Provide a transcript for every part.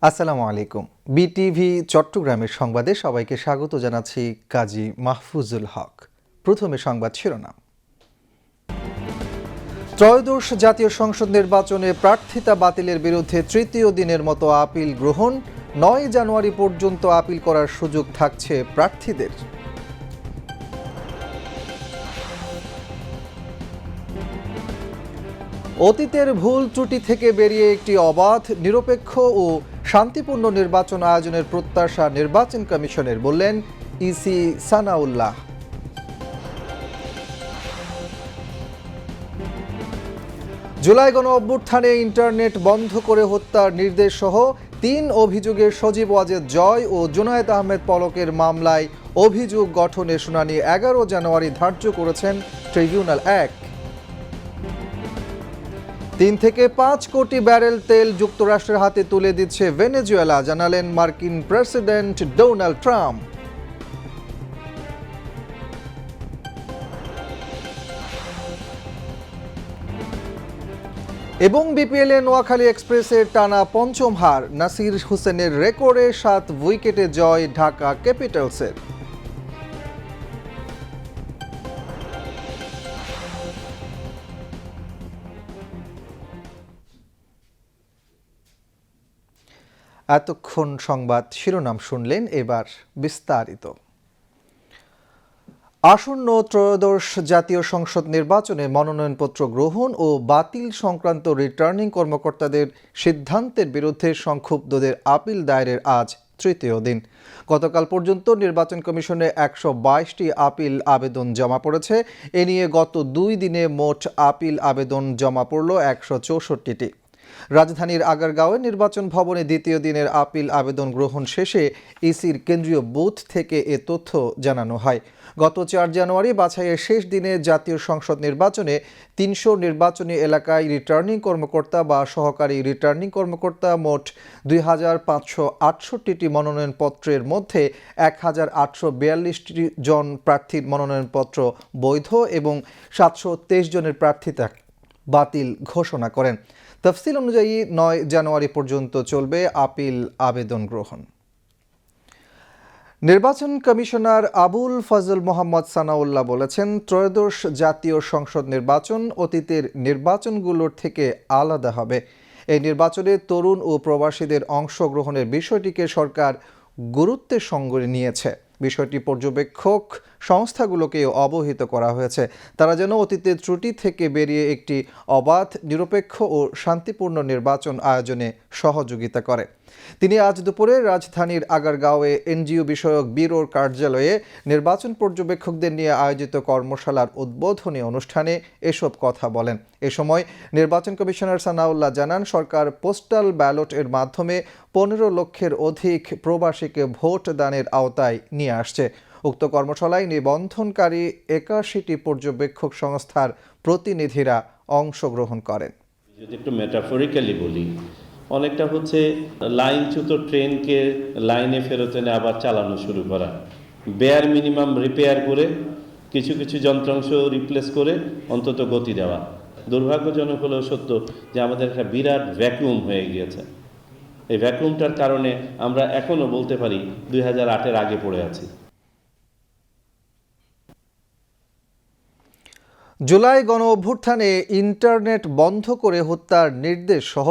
আসসালামু আলাইকুম। বিটিভি চট্টগ্রামের সংবাদে সবাইকে স্বাগত জানাচ্ছি কাজী মাহফুজুল হক। প্রথমে সংবাদ শিরোনাম। ত্রয়োদশ জাতীয় সংসদ নির্বাচনে প্রার্থিতা বাতিলের বিরুদ্ধে তৃতীয় দিনের মতো আপিল গ্রহণ। ৯ জানুয়ারি পর্যন্ত আপিল করার সুযোগ থাকছে প্রার্থীদের। অতীতের ভুল ত্রুটি থেকে বেরিয়ে একটি অবাধ, নিরপেক্ষ ও শান্তিপূর্ণ নির্বাচন আয়োজনের প্রত্যাশা নির্বাচন কমিশনের, বললেন ইসি সানাউল্লাহ। জুলাই গণ অভ্যুত্থানে ইন্টারনেট বন্ধ করে হত্যার নির্দেশ সহ ৩ অভিযোগের সজীব ওয়াজেদ জয় ও জুনায়েদ আহমেদ পলকের মামলায় অভিযোগ গঠনের শুনানি ১১ জানুয়ারি ধার্য করেছেন ট্রাইব্যুনাল ১। ৩ থেকে ৫ কোটি ব্যারেল তেল যুক্তরাষ্ট্রের হাতে তুলে দিচ্ছে ভেনেজুয়েলা, জানালেন মার্কিন প্রেসিডেন্ট ডোনাল্ড ট্রাম্প। এবং বিপিএলে নোয়াখালী এক্সপ্রেসের টানা পঞ্চম হার, নাসির হোসেনের রেকর্ডে ৭ উইকেটে জয় ঢাকা ক্যাপিটালসের। এতক্ষণ সংবাদ শিরোনাম শুনলেন, এবার বিস্তারিত। আসন্ন ত্রয়োদশ জাতীয় সংসদ নির্বাচনে মনোনয়নপত্র গ্রহণ ও বাতিল সংক্রান্ত রিটার্নিং কর্মকর্তাদের সিদ্ধান্তের বিরুদ্ধে সংক্ষুব্ধদের আপিল দায়েরের আজ তৃতীয় দিন। গতকাল পর্যন্ত নির্বাচন কমিশনে ১২২টি আপিল আবেদন জমা পড়েছে। এ নিয়ে গত ২ দিনে মোট আপিল আবেদন জমা পড়ল ১৬৪টি। রাজধানীর আগারগাঁওয়ে নির্বাচন ভবনে দ্বিতীয় দিনের আপিল আবেদন গ্রহণ শেষে ইসির কেন্দ্রীয় বুথ থেকে এ তথ্য জানানো হয়। গত ৪ জানুয়ারি বাছাইয়ের শেষ দিনে জাতীয় সংসদ নির্বাচনে ৩০০ নির্বাচনী এলাকায় রিটার্নিং কর্মকর্তা বা সহকারী রিটার্নিং কর্মকর্তা মোট ২৫৬৮টি মনোনয়নপত্রের মধ্যে ১৮৪২ জন প্রার্থীর মনোনয়নপত্র বৈধ এবং ৭২৩ জনের প্রার্থিতা বাতিল ঘোষণা করেন। তফসিল অনুযায়ী ৯ জানুয়ারি পর্যন্ত চলবে আপিল আবেদন গ্রহণ। নির্বাচন কমিশনার আবুল ফজল মোহাম্মদ সানাউল্লাহ বলেছেন, ত্রয়োদশ জাতীয় সংসদ নির্বাচন অতীতের নির্বাচনগুলোর থেকে আলাদা হবে। এই নির্বাচনে তরুণ ও প্রবাসীদের অংশগ্রহণের বিষয়টিকে সরকার গুরুত্বের সঙ্গে নিয়েছে। বিষয়টি পর্যবেক্ষক সংস্থাগুলোকে অবহিত করা হয়েছে, তারা যেন অতীতের ত্রুটি থেকে বেরিয়ে একটি অবাধ, নিরপেক্ষ ও শান্তিপূর্ণ নির্বাচন আয়োজনে সহযোগিতা করে। তিনি আজ দুপুরে রাজধানীর আগারগাঁওয়ে এনজিও বিষয়ক ব্যুরোর কার্যালয়ে নির্বাচন পর্যবেক্ষকদের নিয়ে আয়োজিত কর্মশালার উদ্বোধনী অনুষ্ঠানে এসব কথা বলেন। এ সময় নির্বাচন কমিশনার সানাউল্লাহ জানান, সরকার পোস্টাল ব্যালট এর মাধ্যমে ১৫ লক্ষের অধিক প্রবাসীকে ভোট দানের আওতায় নিয়ে আসছে। উক্ত কর্মশালায় নিবন্ধনকারী ৮১টি পর্যবেক্ষক সংস্থার প্রতিনিধিরা অংশগ্রহণ করেন। যদি একটু মেটাফরিক্যালি বলি, অনেকটা হচ্ছে লাইনচ্যুত ট্রেনকে লাইনে ফেরত এনে আবার চালানো শুরু করা, বেয়ার মিনিমাম রিপেয়ার করে কিছু কিছু যন্ত্রাংশ রিপ্লেস করে অন্তত গতি দেওয়া। দুর্ভাগ্যজনক হলেও সত্য যে আমাদের একটা বিরাট ভ্যাকুয়াম হয়ে গিয়েছে। এই ভ্যাকুয়ামটার কারণে আমরা এখনও বলতে পারি ২০০৮-এর আগে পড়ে আছি। জুলাই গণ অভ্যুত্থানে ইন্টারনেট বন্ধ করে হত্যার নির্দেশ সহ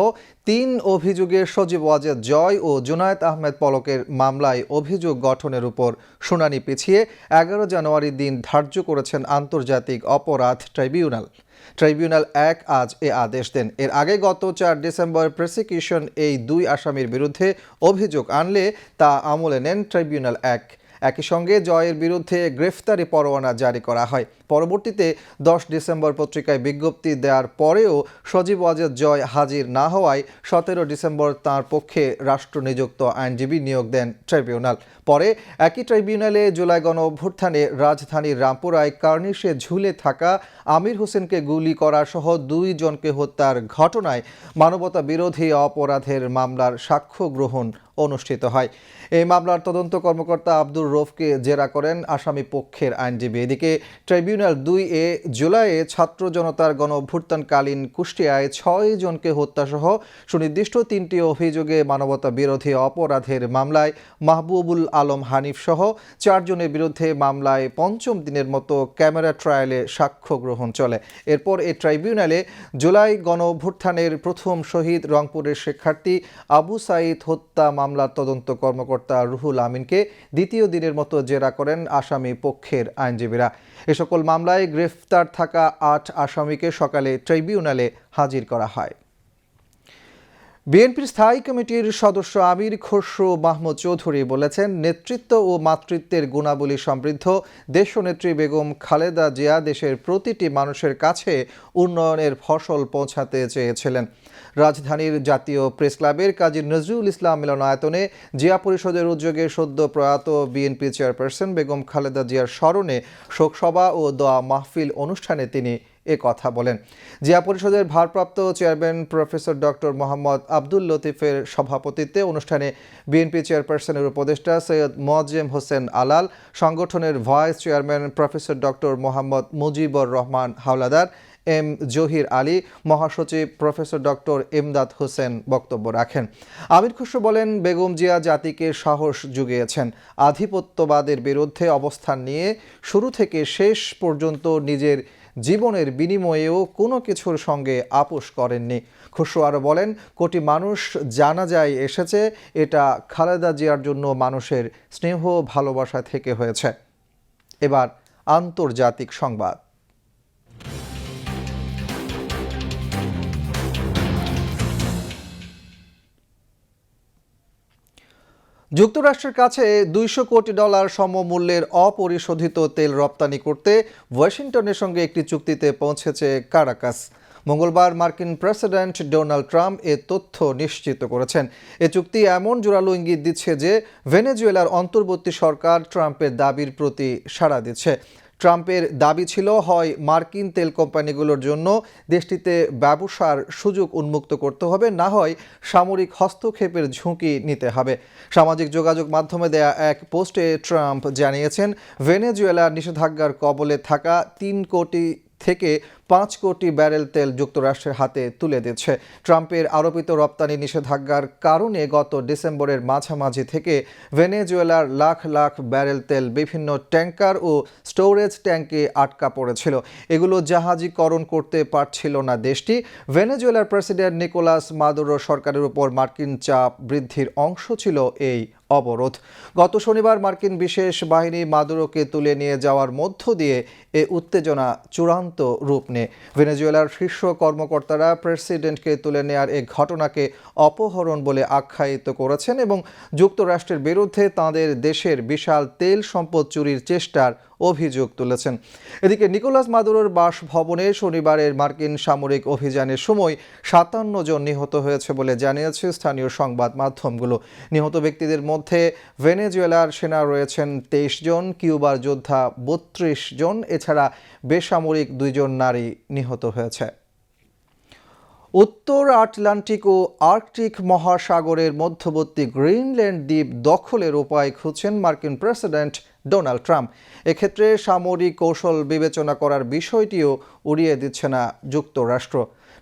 ৩ অভিযোগের সজীব ওয়াজেদ জয় ও জুনায়েদ আহমেদ পলকের মামলায় অভিযোগ গঠনের উপর শুনানি পিছিয়ে ১১ জানুয়ারি দিন ধার্য করেছেন আন্তর্জাতিক অপরাধ ট্রাইব্যুনাল। ট্রাইব্যুনাল ১ আজ এ আদেশ দেন। এর আগে গত ৪ ডিসেম্বর প্রসিকিউশন এই ২ আসামির বিরুদ্ধে অভিযোগ আনলে তা আমলে নেন ট্রাইব্যুনাল ১। একই সঙ্গে জয়ের বিরুদ্ধে গ্রেফতারি পরোয়ানা জারি করা হয়। পরবর্তীতে 10 ডিসেম্বর পত্রিকায় বিজ্ঞপ্তি দেওয়ার পরেও সজীব ওয়াজেদ জয় হাজির না হওয়ায় 17 ডিসেম্বর তাঁর পক্ষে রাষ্ট্রনিযুক্ত আইনজীবী নিয়োগ দেন ট্রাইব্যুনাল। পরে একই ট্রাইব্যুনালে জুলাই গণঅভ্যুত্থানে রাজধানীর রামপুরায় কার্নিশে ঝুলে থাকা আমির হোসেনকে গুলি করা সহ 2 জনকে হত্যার ঘটনায় মানবতা বিরোধী অপরাধের মামলার সাক্ষ্য গ্রহণ অনুষ্ঠিত হয়। এই মামলার তদন্ত কর্মকর্তা আব্দুর রৌফকে জেরা করেন আসামি পক্ষের আইনজীবী। এদিকে ট্রাইব্যুনাল 2 জুলাইয়ে ছাত্র জনতার গণঅভ্যুত্থানকালীন কুষ্টিয়ায় 6 জনকে হত্যাসহ সুনির্দিষ্ট 3টি অভিযোগে মানবতা বিরোধী অপরাধের মামলায় মাহবুবুল আলম হানিফ সহ 4 জনের বিরুদ্ধে মামলায় 5ম দিনের মতো ক্যামেরা ট্রায়ালে সাক্ষ্য গ্রহণ চলে। এরপর এই ট্রাইব্যুনালে জুলাই গণঅভ্যুত্থানের প্রথম শহীদ রংপুরের শিক্ষার্থী আবু সাঈদ হত্যা মামলার তদন্ত কর্মকর্তা রুহুল আমিনকে দ্বিতীয় দিনের মতো জেরা করেন আসামি পক্ষের আইনজীবীরা। এ সকল মামলায় গ্রেফতার থাকা 8 আসামিকে সকালে ট্রাইব্যুনালে হাজির করা হয়। বিএনপির স্থায়ী কমিটির সদস্য আমির খসরু মাহমুদ চৌধুরী বলেছেন, নেতৃত্ব ও মাতৃত্বের গুণাবলী সমৃদ্ধ দেশনেত্রী বেগম খালেদা জিয়া দেশের প্রতিটি মানুষের কাছে উন্নয়নের ফসল পৌঁছাতে চেয়েছিলেন। রাজধানীর জাতীয় প্রেস ক্লাবের কাজী নজরুল ইসলাম মিলনায়তনে জিয়া পরিষদের উদ্যোগে সদ্য প্রয়াত বিএনপি চেয়ারপারসন বেগম খালেদা জিয়ার স্মরণে শোকসভা ও দোয়া মাহফিল অনুষ্ঠানে তিনি কথা বলেন। জিয়া পরিষদের ভারপ্রাপ্ত chairman professor doctor Mohammad Abdul লতিফের সভাপতিত্বে অনুষ্ঠানে বিএনপি চেয়ারপারসনের উপদেষ্টা সৈয়দ মোয়াজ্জেম হোসেন আলাল, সংগঠনের vice chairman professor doctor Mohammad Mujibur Rahman Howlader, M Zahir Ali, মহাসচিব প্রফেসর ডক্টর ইমদাদ হোসেন বক্তব্য রাখেন। আমির খসরু বলেন, বেগম জিয়া জাতিকে সাহস জুগিয়েছেন। আধিপত্যবাদের বিরুদ্ধে অবস্থান নিয়ে শুরু থেকে শেষ পর্যন্ত নিজের জীবনের বিনিময়েও কোনো কিছুর সঙ্গে আপোষ করেননি। খসরু আরও বলেন, কোটি মানুষ জানাজায় এসেছে, এটা খালেদা জিয়ার জন্য মানুষের স্নেহ ভালোবাসা থেকে হয়েছে। এবার আন্তর্জাতিক সংবাদ। যুক্তরাষ্ট্রের কাছে $200 কোটি সমমূল্যের অপরিশোধিত তেল রপ্তানি করতে ওয়াশিংটনের সঙ্গে একটি চুক্তিতে পৌঁছেছে কারাকাস। মঙ্গলবার মার্কিন প্রেসিডেন্ট ডোনাল্ড ট্রাম্প এ তথ্য নিশ্চিত করেছেন। এ চুক্তি এমন জোরালো ইঙ্গিত দিচ্ছে যে ভেনেজুয়েলার অন্তর্বর্তী সরকার ট্রাম্পের দাবির প্রতি সাড়া দিচ্ছে। ট্রাম্পের দাবি ছিল, হয় মার্কিন তেল কোম্পানিগুলোর জন্য দেশটিতে ব্যবসার সুযোগ উন্মুক্ত করতে হবে, না হয় সামরিক হস্তক্ষেপের ঝুঁকি নিতে হবে। সামাজিক যোগাযোগ মাধ্যমে দেয়া এক পোস্টে ট্রাম্প জানিয়েছেন, ভেনেজুয়েলার নিষেধাজ্ঞার কবলে থাকা 3 কোটি থেকে 5 কোটি ব্যারেল তেল যুক্তরাষ্ট্রের হাতে তুলে দিচ্ছে। ট্রাম্পের আরোপিত রপ্তানি নিষেধাজ্ঞার কারণে গত ডিসেম্বরের মাঝামাঝি থেকে ভেনেজুয়েলার লাখ লাখ ব্যারেল তেল বিভিন্ন ট্যাঙ্কার ও স্টোরেজ ট্যাঙ্কে আটকা পড়েছিল। এগুলো জাহাজীকরণ করতে পারছিল না দেশটি। ভেনেজুয়েলার প্রেসিডেন্ট নিকোলাস মাদুরো সরকারের উপর মার্কিন চাপ বৃদ্ধির অংশ ছিল এই অবরোধ। গত শনিবার মার্কিন বিশেষ বাহিনী মাদুরোকে তুলে নিয়ে যাওয়ার মধ্য দিয়ে এ উত্তেজনা চূড়ান্ত রূপ নেয়। ভেনেজুয়েলার শীর্ষ কর্মকর্তারা প্রেসিডেন্টকে তুলে নেওয়ার এই ঘটনাকে অপহরণ বলে আখ্যায়িত করেছেন এবং যুক্তরাষ্ট্রের বিরুদ্ধে তাঁদের দেশের বিশাল তেল সম্পদ চুরির চেষ্টার অভিযোগ তুলেছেন। এদিকে নিকোলাস মাদুরোর বাসভবনে শনিবারের মার্কিন সামরিক অভিযানের সময় 57 জন নিহত হয়েছে বলে জানিয়েছে স্থানীয় সংবাদ মাধ্যমগুলো। নিহত ব্যক্তিদের মধ্যে ভেনেজুয়েলার সেনা রয়েছেন 23 জন, কিউবার যোদ্ধা 32 জন, এছাড়া বেসামরিক 2 জন নারী নিহত হয়েছে। উত্তর আটলান্টিক ও আর্কটিক মহাসাগরের মধ্যবর্তী গ্রিনল্যান্ড দ্বীপ দখলের উপায় খুঁজছেন মার্কিন প্রেসিডেন্ট ডোনাল্ড ট্রাম্প। এক্ষেত্রে সামরিক কৌশল বিবেচনা করার বিষয়টিও উড়িয়ে দিচ্ছে না যুক্তরাষ্ট্র।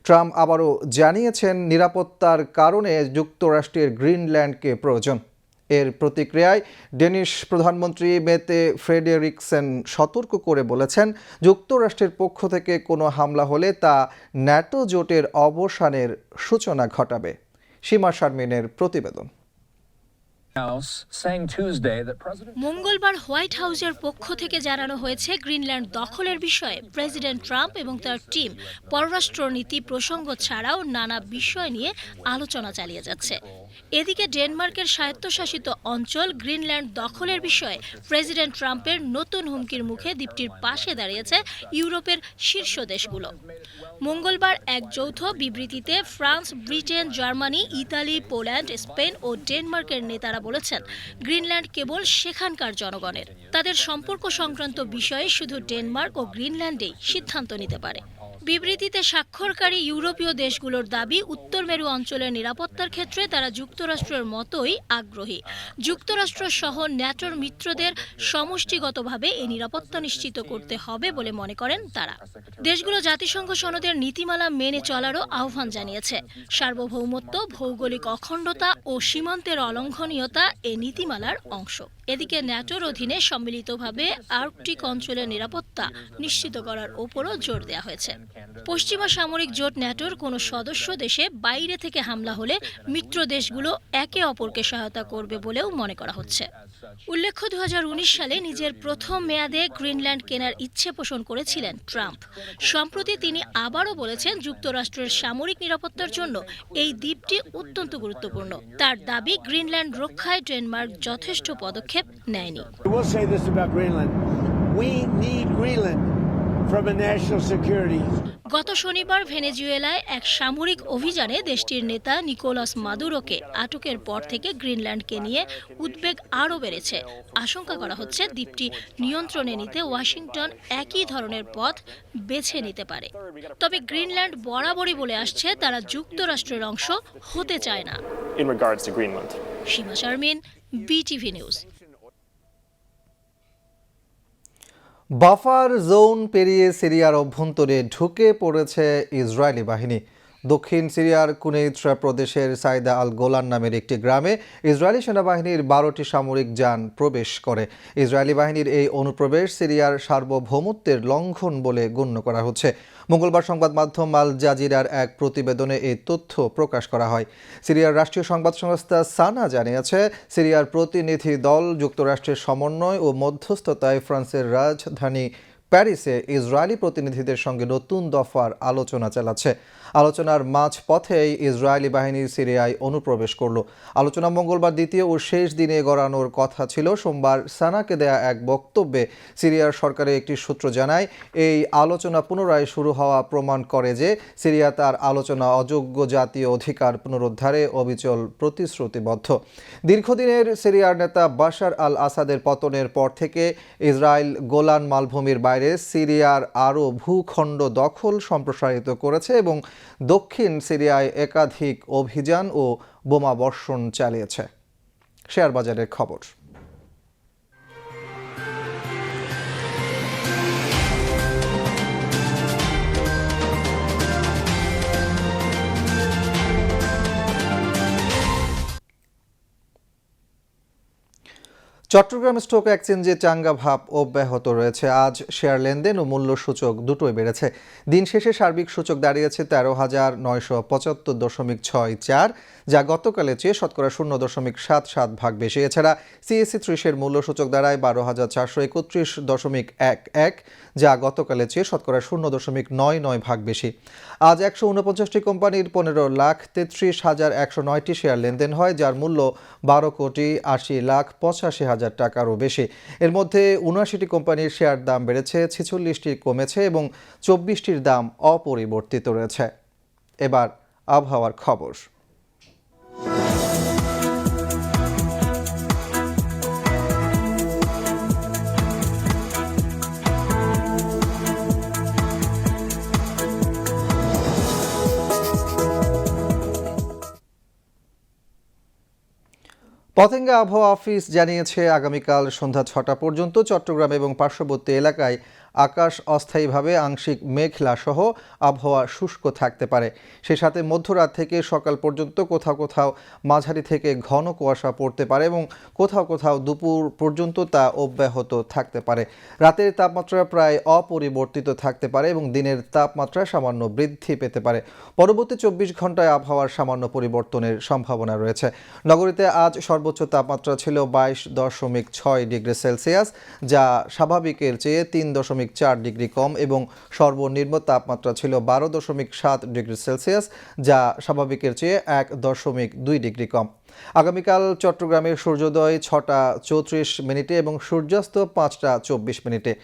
ট্রাম্প আবারও জানিয়েছেন, নিরাপত্তার কারণে যুক্তরাষ্ট্রের গ্রিনল্যান্ডকে প্রয়োজন। এর প্রতিক্রিয়ায় ডেনিশ প্রধানমন্ত্রী মেতে ফ্রেডেরিকসেন সতর্ক করে বলেছেন, যুক্তরাষ্ট্রের পক্ষ থেকে কোনো হামলা হলে তা ন্যাটো জোটের অবসানের সূচনা ঘটাবে। সীমা শারমিনের প্রতিবেদন। House saying Tuesday that President মঙ্গলবার হোয়াইট হাউসের পক্ষ থেকে জানানো হয়েছে গ্রিনল্যান্ড দখলের বিষয়ে প্রেসিডেন্ট ট্রাম্প এবং তার টিম পররাষ্ট্রনীতি প্রসঙ্গ ছাড়াও নানা বিষয় নিয়ে আলোচনা চালিয়ে যাচ্ছে। এদিকে ডেনমার্কের স্বায়ত্তশাসিত অঞ্চল গ্রিনল্যান্ড দখলের বিষয়ে প্রেসিডেন্ট ট্রাম্পের নতুন হুমকির মুখে দ্বীপটির পাশে দাঁড়িয়েছে ইউরোপের শীর্ষ দেশগুলো। মঙ্গলবার এক যৌথ বিবৃতিতে France, Britain, Germany, Italy, Poland, Spain ও ডেনমার্কের নেতারা বলেছেন গ্রিনল্যান্ড কেবল সেখানকার জনগণের। তাদের সম্পর্ক সংক্রান্ত বিষয়ে শুধু ডেনমার্ক ও গ্রিনল্যান্ডেই সিদ্ধান্ত নিতে পারে। বিবৃতিতে স্বাক্ষরকারী ইউরোপীয় দেশগুলোর দাবি, উত্তর মেরু অঞ্চলের নিরাপত্তার ক্ষেত্রে তারা যুক্তরাষ্ট্রের মতোই আগ্রহী। যুক্তরাষ্ট্র সহ ন্যাটোর মিত্রদের সমষ্টিগতভাবে এই নিরাপত্তা নিশ্চিত করতে হবে বলে মনে করেন তারা। দেশগুলো জাতিসংঘ সনদের নীতিমালা মেনে চলারও আহ্বান জানিয়েছে। সার্বভৌমত্ব, ভৌগোলিক অখণ্ডতা ও সীমান্তের অলঙ্ঘনীয়তা এ নীতিমালার অংশ। এদিকে ন্যাটোর অধীনে সম্মিলিতভাবে আর্কটিক অঞ্চলের নিরাপত্তা নিশ্চিত করার ওপরও জোর দেওয়া হয়েছে। পশ্চিমা সামরিক জোট ন্যাটোর কোনো সদস্য দেশে বাইরে থেকে হামলা হলে মিত্র দেশগুলো একে অপরকে সহায়তা করবে বলেও মনে করা হচ্ছে। উল্লেখ্য, 2019 সালে নিজের প্রথম মেয়াদে গ্রিনল্যান্ড কেনার ইচ্ছে পোষণ করেছিলেন ট্রাম্প। সম্প্রতি তিনি আবারও বলেছেন যুক্তরাষ্ট্রের সামরিক নিরাপত্তার জন্য এই দ্বীপটি অত্যন্ত গুরুত্বপূর্ণ। তার দাবি, গ্রিনল্যান্ড রক্ষায় ডেনমার্ক যথেষ্ট পদক্ষেপ নেয়নি। I will say this about Greenland. We need Greenland from a national security. গত শনিবার ভেনেজুয়েলায় এক সামরিক অভিযানে দেশটির নেতা নিকোলাস মাদুরোকে আটকের পর থেকে গ্রিনল্যান্ডকে নিয়ে উদ্বেগ আরও বেড়েছে। আশঙ্কা করা হচ্ছে দ্বীপটি নিয়ন্ত্রণে নিতে ওয়াশিংটন একই ধরনের পথ বেছে নিতে পারে। তবে গ্রিনল্যান্ড বরাবরই বলে আসছে তারা যুক্তরাষ্ট্রের অংশ হতে চায় না। in regards to Greenland. Sima Sharmin, BTV news. Buffer zone পেরিয়ে সিরিয়ার অভ্যন্তরে ঢুকে পড়েছে ইসরায়েলি বাহিনী। দক্ষিণ সিরিয়ার কুনেইত্রা প্রদেশের সাইদা আল গোলান নামের একটি গ্রামে ইসরায়েলি সেনাবাহিনীর 12টি সামরিক যান প্রবেশ করে। ইসরায়েলি বাহিনীর এই অনুপ্রবেশ সিরিয়ার সার্বভৌমত্বের লঙ্ঘন বলে গণ্য করা হচ্ছে। মঙ্গলবার সংবাদ মাধ্যম আল জাজিরার এক প্রতিবেদনে এই তথ্য প্রকাশ করা হয়। সিরিয়ার রাষ্ট্রীয় সংবাদ সংস্থা সানা জানিয়েছে, সিরিয়ার প্রতিনিধি দল যুক্তরাষ্ট্রের সমন্বয় ও মধ্যস্থতায় ফ্রান্সের রাজধানী প্যারিসে ইসরায়েলি প্রতিনিধিদের সঙ্গে নতুন দফার আলোচনা চালাচ্ছে। আলোচনার মাঝপথেই ইসরায়েলি বাহিনী সিরিয়ায় অনুপ্রবেশ করল। আলোচনা মঙ্গলবার দ্বিতীয় ও শেষ দিনে গড়ানোর কথা ছিল। সোমবার সানাকে দেয়া এক বক্তব্যে সিরিয়ার সরকারের একটি সূত্র জানায়, এই আলোচনা পুনরায় শুরু হওয়া প্রমাণ করে যে সিরিয়া তার আলোচনা অযোগ্য জাতীয় অধিকার পুনরুদ্ধারে অবিচল প্রতিশ্রুতিবদ্ধ। দীর্ঘদিনের সিরিয়ার নেতা বাশার আল আসাদের পতনের পর থেকে ইসরায়েল গোলান মালভূমির বাইরে সিরিয়ার আরও ভূখণ্ড দখল সম্প্রসারিত করেছে এবং দক্ষিণ সিরিয়ায় একাধিক অভিযান ও বোমাবর্ষণ চালিয়েছে। শেয়ার বাজারের খবর। চট্টগ্রাম স্টক এক্সচেঞ্জে চাঙ্গা ভাব অব্যাহত রয়েছে। আজ শেয়ার লেনদেন ও মূল্য সূচক দুটোই বেড়েছে। দিন শেষে সার্বিক সূচক দাঁড়িয়েছে 13,975.64, যা গতকালের চেয়ে শতকরা 0.77 বেশি। এছাড়া সিএসসি 30-এর মূল্য সূচক দাঁড়ায় 12,431.11, যা গতকালের চেয়ে শতকরা 0.99 বেশি। আজ 149টি কোম্পানির 15,33,109টি শেয়ার লেনদেন হয়, যার মূল্য 12,80,85,000 টাকারও বেশি। এর মধ্যে 79টি কোম্পানির শেয়ার দাম বেড়েছে, 46টি কমেছে এবং 24টির দাম অপরিবর্তিত রয়েছে। এবার আবহাওয়ার খবর। পতেঙ্গা আবহাওয়া অফিস জানিয়েছে, আগামীকাল সন্ধ্যা 6টা পর্যন্ত চট্টগ্রাম এবং পার্শ্ববর্তী এলাকায় আকাশ অস্থায়ীভাবে আংশিক মেঘলা সহ আবহাওয়া শুষ্ক থাকতে পারে। সেই সাথে মধ্যরাত থেকে সকাল পর্যন্ত কোথাও কোথাও মাঝারি থেকে ঘন কুয়াশা পড়তে পারে এবং কোথাও কোথাও দুপুর পর্যন্ত তা অব্যাহত থাকতে পারে। রাতের তাপমাত্রা প্রায় অপরিবর্তিত থাকতে পারে এবং দিনের তাপমাত্রা সামান্য বৃদ্ধি পেতে পারে। পরবর্তী 24 ঘন্টায় আবহাওয়ার সামান্য পরিবর্তনের সম্ভাবনা রয়েছে। নগরীতে আজ সর্বোচ্চ তাপমাত্রা ছিল 22.6 ডিগ্রি সেলসিয়াস, যা স্বাভাবিকের চেয়ে 3.4 ডিগ্রি কম এবং সর্বনিম্ন তাপমাত্রা ছিল 12.7 ডিগ্রি সেলসিয়াস, যা স্বাভাবিকের চেয়ে 1.2 ডিগ্রি কম। আগামীকাল চট্টগ্রামের সূর্যোদয় 6টা 34 মিনিটে এবং সূর্যাস্ত 5টা 24 মিনিটে।